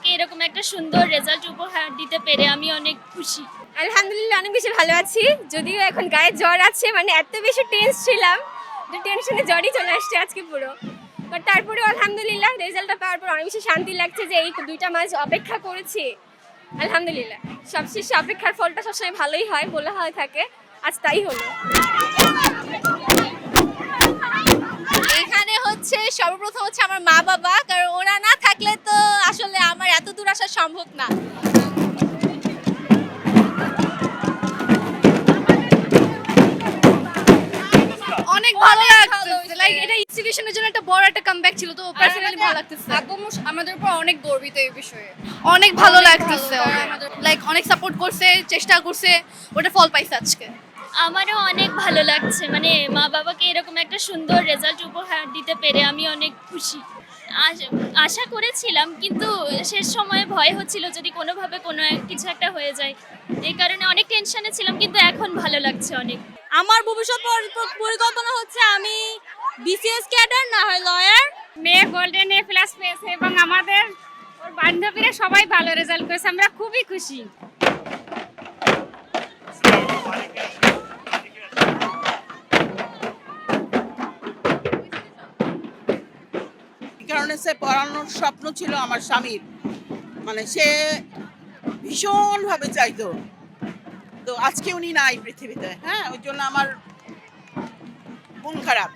বাবাকে এরকম একটা সুন্দর রেজাল্ট উপহার দিতে পেরে আমি অনেক খুশি। আলহামদুলিল্লাহ অনেক বেশি ভালো আছি। যদিও এখন গায়ে জ্বর আছে, মানে এত বেশি টেন্স ছিলাম যে টেনশনে জ্বরই চলে আসছে আজকে পুরো। বাট তারপরেও আলহামদুলিল্লাহ রেজাল্টটা পাওয়ার পর অনেক বেশি শান্তি লাগছে যে এই 2টা মাস অপেক্ষা করেছি। আলহামদুলিল্লাহ সবশেষে অপেক্ষার ফলটা সবসময় ভালোই হয় বলা হয় থাকে, আজ তাই হলো। এখানে হচ্ছে সর্বপ্রথম হচ্ছে আমার মা বাবা, কারণ ওরা না থাকলে তো আসলে আমার এত দূর আসা সম্ভব না। অনেক ভালো লাগতেছে, লাইক এটা ইনস্টিটিউশনের জন্য একটা বড় একটা কামব্যাক ছিল, তো পার্সোনালি ভালো লাগতেছে। আব্বু আমাদের উপর অনেক গর্বিত এই বিষয়ে। অনেক ভালো লাগতেছে, লাইক অনেক সাপোর্ট করছে, চেষ্টা করছে, ওটা ফল পাইছে আজকে। আমারও অনেক ভালো লাগছে, মানে মা বাবাকে এরকম একটা সুন্দর রেজাল্ট উপহার দিতে পেরে আমি অনেক খুশি। আশা করেছিলাম, কিন্তু শেষ সময়ে ভয় হচ্ছিল যদি কোনোভাবে কিছু একটা হয়ে যায়, এই কারণে অনেক টেনশনে ছিলাম, কিন্তু এখন ভালো লাগছে অনেক। আমার ভবিষ্যৎ পরিকল্পনা হচ্ছে আমি বিসিএস ক্যাডার, না হয় লয়ার। মেয়ে গোল্ডেন এ প্লাস পেয়েছে এবং আমাদের ওর বান্ধবীরা সবাই ভালো রেজাল্ট করেছে, আমরা খুবই খুশি। কারণে সে পড়ানোর স্বপ্ন ছিল আমার স্বামীর, মানে সে ভীষণভাবে চাইতো, তো আজকে উনি নাই পৃথিবীতে। হ্যাঁ, ওই জন্য আমার মন খারাপ।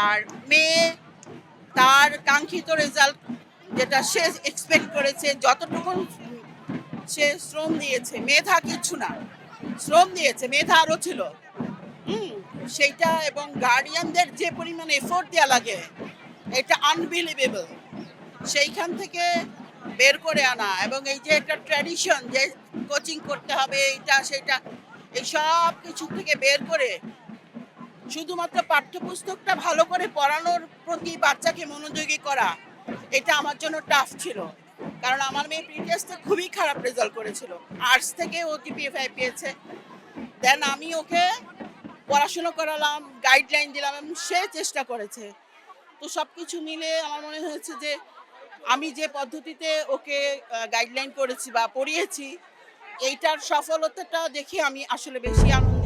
আর মেয়ে তার কাঙ্ক্ষিত রেজাল্ট যেটা সে এক্সপেক্ট করেছে, যতটুকু সে শ্রম দিয়েছে, মেধা কিচ্ছু না, শ্রম দিয়েছে, মেধা আরও ছিল। সেইটা এবং গার্ডিয়ানদের যে পরিমাণ এফোর্ট দেওয়া লাগে, এটা আনবিলিভেবল। সেইখান থেকে বের করে আনা, এবং এই যে একটা ট্র্যাডিশন যে কোচিং করতে হবে এইটা সেটা, এই সব কিছু থেকে বের করে শুধুমাত্র পাঠ্যপুস্তকটা ভালো করে পড়ানোর প্রতি বাচ্চাকে মনোযোগী করা, এটা আমার জন্য টাফ ছিল। কারণ আমার মেয়ে প্রিটেস্টে খুবই খারাপ রেজাল্ট করেছিল, আর্টস থেকে ও GPA 5 পেয়েছে। দেন আমি ওকে পড়াশুনো করালাম, গাইডলাইন দিলাম, এবং সে চেষ্টা করেছে। তো সব কিছু মিলে আমার মনে হয়েছে যে আমি যে পদ্ধতিতে ওকে গাইডলাইন করেছি বা পড়িয়েছি, এইটার সফলতাটা দেখে আমি আসলে বেশি আনন্দ